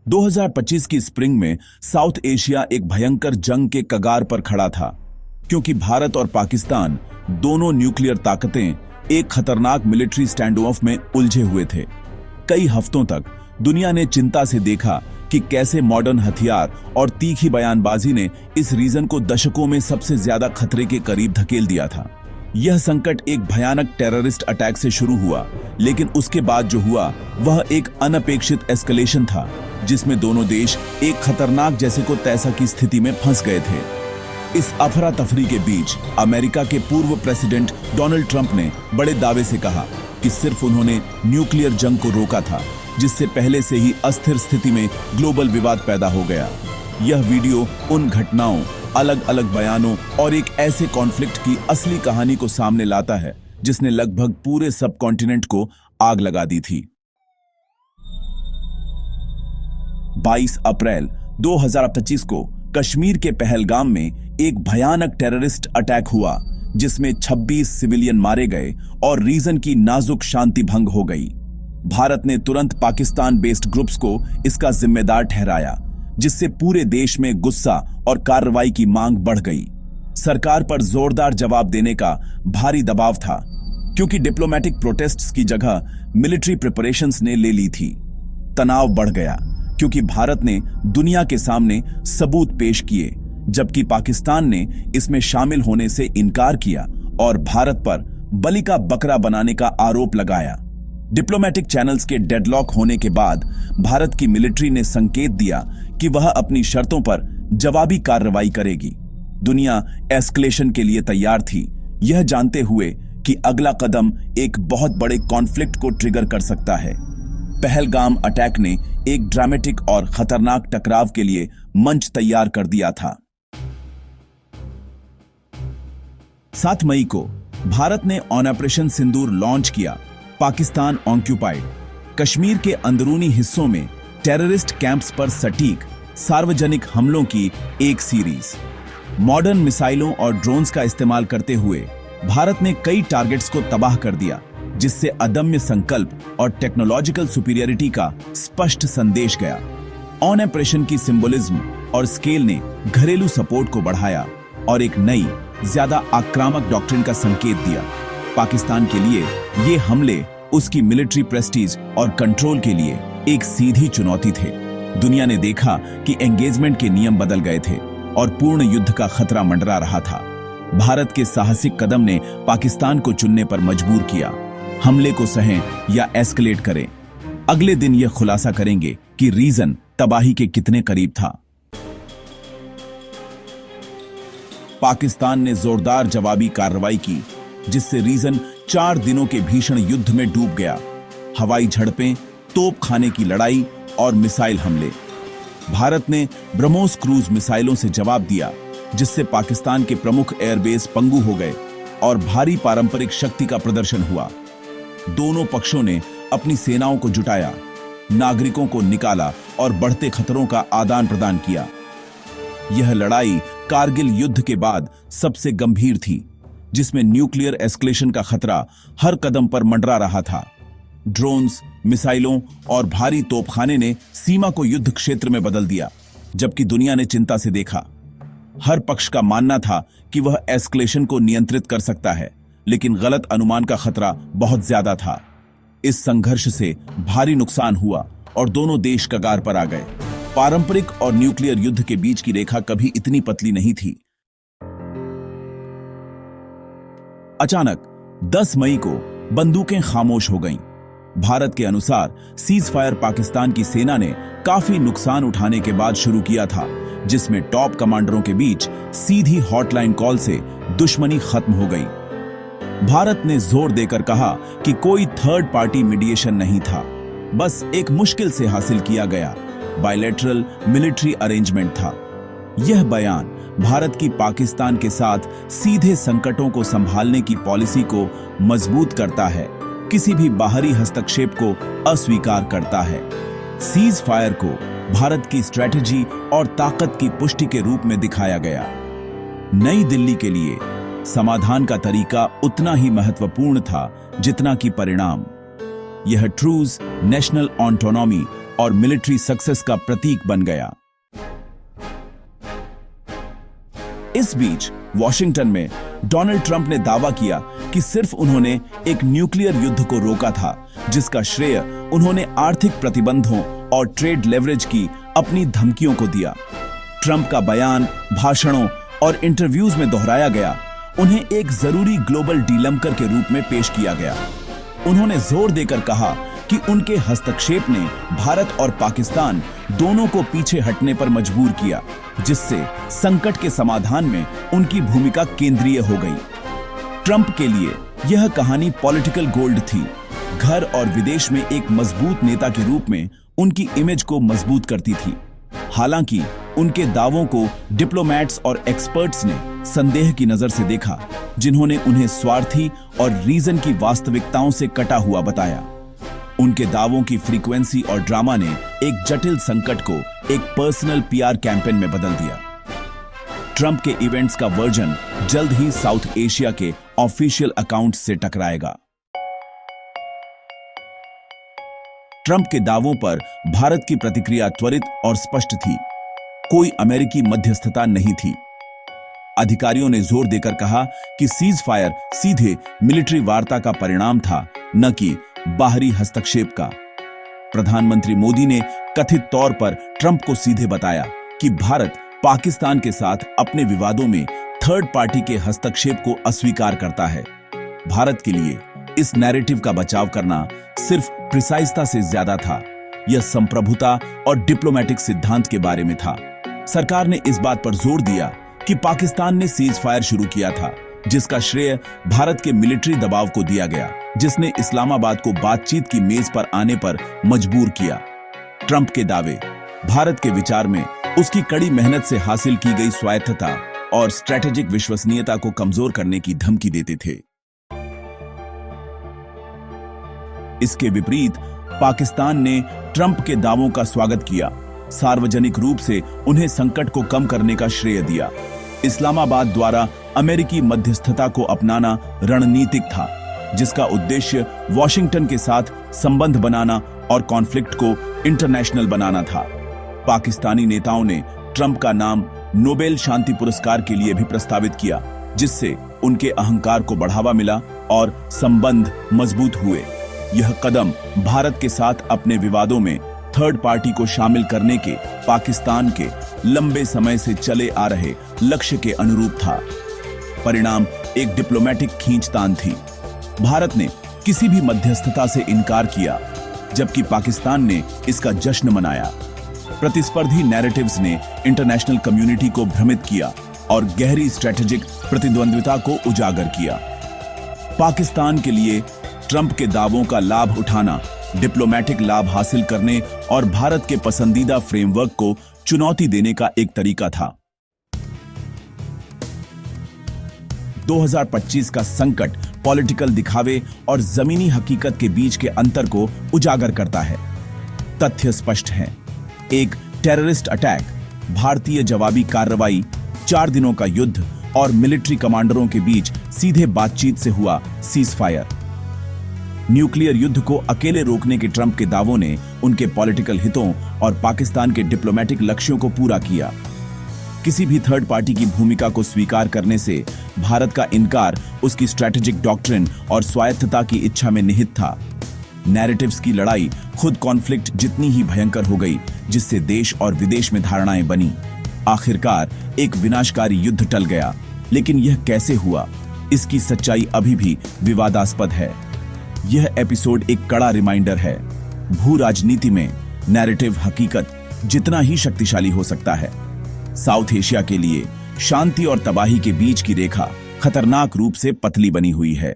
2025 की स्प्रिंग में south Asia एक भयंकर जंग के कगार पर खड़ा था, क्योंकि भारत और पाकिस्तान दोनों न्यूक्लियर ताकतें एक खतरनाक मिलिट्री स्टैंड ऑफ में उलझे हुए थे। कई हफ्तों तक दुनिया ने चिंता से देखा कि कैसे मॉडर्न हथियार और तीखी बयानबाजी ने इस रीजन को दशकों में सबसे ज्यादा खतरे के करीब धकेल दिया था। यह संकट एक भयानक टेररिस्ट अटैक से शुरू हुआ, लेकिन उसके बाद जो हुआ वह एक अनपेक्षित एस्केलेशन था, जिसमें दोनों देश एक खतरनाक जैसे को तैसा की स्थिति में फंस गए थे। इस अफरा तफरी के बीच अमेरिका के पूर्व प्रेसिडेंट डोनाल्ड ट्रंप ने बड़े दावे से कहा कि सिर्फ उन्होंने न्यूक्लियर जंग को रोका था, जिससे पहले से ही अस्थिर स्थिति में ग्लोबल विवाद पैदा हो गया। यह वीडियो उन घटनाओं, अलग अलग बयानों और एक ऐसे कॉन्फ्लिक्ट की असली कहानी को सामने लाता है जिसने लगभग पूरे सब कॉन्टिनेंट को आग लगा दी थी। 22 अप्रैल 2025 को कश्मीर के पहलगाम में एक भयानक टेररिस्ट अटैक हुआ, जिसमें 26 सिविलियन मारे गए और रीजन की नाजुक शांति भंग हो गई। भारत ने तुरंत पाकिस्तान बेस्ड ग्रुप्स को इसका जिम्मेदार ठहराया, जिससे पूरे देश में गुस्सा और कार्रवाई की मांग बढ़ गई। सरकार पर जोरदार जवाब देने का भारी दबाव था, क्योंकि डिप्लोमेटिक प्रोटेस्ट्स की जगह मिलिट्री प्रिपरेशंस ने ले ली थी। तनाव बढ़ गया, क्योंकि भारत ने दुनिया के सामने सबूत पेश किए, जबकि पाकिस्तान ने इसमें शामिल होने से इनकार किया और भारत पर बलि का बकरा बनाने का आरोप लगाया। डिप्लोमेटिक चैनल्स के डेडलॉक होने के बाद भारत की मिलिट्री ने संकेत दिया कि वह अपनी शर्तों पर जवाबी कार्रवाई करेगी। दुनिया एस्केलेशन के लिए तैयार थी, यह जानते हुए कि अगला कदम एक बहुत बड़े कॉन्फ्लिक्ट को ट्रिगर कर सकता है। पहलगाम अटैक ने एक ड्रामेटिक और खतरनाक टकराव के लिए मंच तैयार कर दिया था। 7 मई को भारत ने ऑपरेशन सिंदूर लॉन्च किया। पाकिस्तान ऑक्यूपाइड कश्मीर के अंदरूनी हिस्सों में टेररिस्ट कैंप्स पर सटीक सार्वजनिक हमलों की एक सीरीज। मॉडर्न मिसाइलों और ड्रोन्स का इस्तेमाल करते हुए भारत ने कई टारगेट्स को तबाह कर दिया, जिससे अदम्य संकल्प और टेक्नोलॉजिकल सुपीरियरिटी का स्पष्ट संदेश गया। ऑपरेशन की सिंबोलिज्म और स्केल ने घरेलू सपोर्ट को बढ़ाया और एक नई, ज्यादा आक्रामक डॉक्ट्रिन का संकेत दिया। पाकिस्तान के लिए ये हमले उसकी मिलिट्री प्रेस्टीज और कंट्रोल के लिए एक सीधी चुनौती थे। दुनिया ने देखा कि एंगेजमेंट के नियम बदल गए थे और पूर्ण युद्ध का खतरा मंडरा रहा था। भारत के साहसिक कदम ने पाकिस्तान को चुनने पर मजबूर किया, हमले को सहें या एस्केलेट करें। अगले दिन यह खुलासा करेंगे कि रीजन तबाही के कितने करीब था। पाकिस्तान ने जोरदार जवाबी कार्रवाई की, जिससे रीजन 4 दिनों के भीषण युद्ध में डूब गया। हवाई झड़पें, तोप खाने की लड़ाई और मिसाइल हमले। भारत ने ब्रह्मोस क्रूज मिसाइलों से जवाब दिया, जिससे पाकिस्तान के प्रमुख एयरबेस पंगु हो गए और भारी पारंपरिक शक्ति का प्रदर्शन हुआ। दोनों पक्षों ने अपनी सेनाओं को जुटाया, नागरिकों को निकाला और बढ़ते खतरों का आदान प्रदान किया। यह लड़ाई कारगिल युद्ध के बाद सबसे गंभीर थी, जिसमें न्यूक्लियर एस्केलेशन का खतरा हर कदम पर मंडरा रहा था। ड्रोन्स, मिसाइलों और भारी तोपखाने ने सीमा को युद्ध क्षेत्र में बदल दिया, जबकि दुनिया ने चिंता से देखा। हर पक्ष का मानना था कि वह एस्केलेशन को नियंत्रित कर सकता है, लेकिन गलत अनुमान का खतरा बहुत ज्यादा था। इस संघर्ष से भारी नुकसान हुआ और दोनों देश कगार पर आ गए। पारंपरिक और न्यूक्लियर युद्ध के बीच की रेखा कभी इतनी पतली नहीं थी। अचानक 10 मई को बंदूकें खामोश हो गईं। भारत के अनुसार सीज फायर पाकिस्तान की सेना ने काफी नुकसान उठाने के बाद शुरू किया था, जिसमें टॉप कमांडरों के बीच सीधी हॉटलाइन कॉल से दुश्मनी खत्म हो गई। भारत ने जोर देकर कहा कि कोई थर्ड पार्टी मीडिएशन नहीं था, बस एक मुश्किल से हासिल किया गया बायलैटरल मिलिट्री अरेंजमेंट था। यह बयान भारत की पाकिस्तान के साथ सीधे संकटों को संभालने की पॉलिसी को मजबूत करता है, किसी भी बाहरी हस्तक्षेप को अस्वीकार करता है। सीज फायर को भारत की स्ट्रेटजी और ताकत की पुष्टि के रूप में दिखाया गया। नई दिल्ली के लिए समाधान का तरीका उतना ही महत्वपूर्ण था जितना कि परिणाम। यह ट्रूज, नेशनल ऑटोनॉमी और मिलिट्री सक्सेस का प्रतीक बन गया। इस बीच वॉशिंगटन में डोनाल्ड ट्रंप ने दावा किया कि सिर्फ उन्होंने एक न्यूक्लियर युद्ध को रोका था, जिसका श्रेय उन्होंने आर्थिक प्रतिबंधों और ट्रेड लेवरेज की अपनी धमकियों को दिया। ट्रंप का बयान, भाषणों और इंटरव्यूज में दोहराया गया। उन्हें एक जरूरी ग्लोबल डीलमकर के रूप में पेश किया गया। उन्होंने जोर देकर कहा कि उनके हस्तक्षेप ने भारत और पाकिस्तान दोनों को पीछे हटने पर मजबूर किया, जिससे संकट के समाधान में उनकी भूमिका केंद्रीय हो गई। ट्रंप के लिए यह कहानी पॉलिटिकल गोल्ड थी। घर और विदेश में एक मजबूत नेता के रूप में उनकी इमेज को मजबूत करती थी। हालांकि उनके दावों को डिप्लोमैट्स और एक्सपर्ट्स ने संदेह की नजर से देखा, जिन्होंने उन्हें स्वार्थी और रीजन की वास्तविकताओं से कटा हुआ बताया। उनके दावों की फ्रीक्वेंसी और ड्रामा ने एक जटिल संकट को एक पर्सनल पीआर कैंपेन में बदल दिया। ट्रंप के इवेंट्स का वर्जन जल्द ही साउथ एशिया के ऑफिशियल अकाउंट्स से टकराएगा। ट्रंप के दावों पर भारत की प्रतिक्रिया त्वरित और स्पष्ट थी। कोई अमेरिकी मध्यस्थता नहीं थी। अधिकारियों ने जोर देकर कहा कि सीज फायर सीधे मिलिट्री वार्ता का परिणाम था, न कि बाहरी हस्तक्षेप का। प्रधानमंत्री मोदी ने कथित तौर पर ट्रंप को सीधे बताया कि भारत पाकिस्तान के साथ अपने विवादों में थर्ड पार्टी के हस्तक्षेप को अस्वीकार करता है। भारत के लिए इस नैरेटिव का बचाव करना सिर्फ प्रिसाइजता से ज्यादा था। यह संप्रभुता और डिप्लोमेटिक सिद्धांत के बारे में था। सरकार ने इस बात पर जोर दिया कि पाकिस्तान ने सीज फायर शुरू किया था, जिसका श्रेय भारत के मिलिट्री दबाव को दिया गया, जिसने इस्लामाबाद को बातचीत की मेज पर आने पर मजबूर किया। ट्रंप के दावे भारत के विचार में उसकी कड़ी मेहनत से हासिल की गई स्वायत्तता और स्ट्रैटेजिक विश्वसनीयता को कमजोर करने की धमकी देते थे। इसके विपरीत पाकिस्तान ने ट्रंप के दावों का स्वागत किया, सार्वजनिक रूप से उन्हें संकट को कम करने का श्रेय दिया। इस्लामाबाद द्वारा अमेरिकी मध्यस्थता को अपनाना रणनीतिक था, जिसका उद्देश्य वॉशिंगटन के साथ संबंध बनाना और कॉन्फ्लिक्ट को इंटरनेशनल बनाना था। पाकिस्तानी नेताओं ने ट्रंप का नाम नोबेल शांति पुरस्कार के लिए भी प्रस्तावित किया, जिससे उनके अहंकार को बढ़ावा मिला और संबंध मजबूत हुए। यह कदम भारत के साथ अपने विवादों में थर्ड पार्टी को शामिल करने के पाकिस्तान के लंबे समय से चले आ रहे लक्ष्य के अनुरूप था। परिणाम एक डिप्लोमेटिक खींचतान थी। भारत ने किसी भी मध्यस्थता से इनकार किया, जबकि पाकिस्तान ने इसका जश्न मनाया। प्रतिस्पर्धी नैरेटिव्स ने इंटरनेशनल कम्युनिटी को भ्रमित किया और गहरी स्ट्रैटेजिक प्रतिद्वंद्विता को उजागर किया। पाकिस्तान के लिए ट्रंप के दावों का लाभ उठाना डिप्लोमेटिक लाभ हासिल करने और भारत के पसंदीदा फ्रेमवर्क को चुनौती देने का एक तरीका था। 2025 का संकट पॉलिटिकल दिखावे और जमीनी हकीकत के बीच के अंतर को उजागर करता है। तथ्य स्पष्ट हैं। एक टेररिस्ट अटैक, भारतीय जवाबी कार्रवाई, 4 दिनों का युद्ध और मिलिट्री कमांडरों के बीच सीधे बातचीत से हुआ सीज फायर। न्यूक्लियर युद्ध को अकेले रोकने के ट्रंप के दावों ने उनके पॉलिटिकल हितों और पाकिस्तान के डिप्लोमेटिक लक्ष्यों को पूरा किया। किसी भी थर्ड पार्टी की भूमिका को स्वीकार करने से भारत का इनकार उसकी स्ट्रैटेजिक डॉक्ट्रिन और स्वायत्तता की इच्छा में निहित था। नैरेटिव्स की लड़ाई खुद कॉन्फ्लिक्ट जितनी ही भयंकर हो गई, जिससे देश और विदेश में धारणाएं बनी। आखिरकार एक विनाशकारी युद्ध टल गया, लेकिन यह कैसे हुआ, इसकी सच्चाई अभी भी विवादास्पद है। यह एपिसोड एक कड़ा रिमाइंडर है। भू राजनीति में नैरेटिव हकीकत जितना ही शक्तिशाली हो सकता है। साउथ एशिया के लिए शांति और तबाही के बीच की रेखा खतरनाक रूप से पतली बनी हुई है।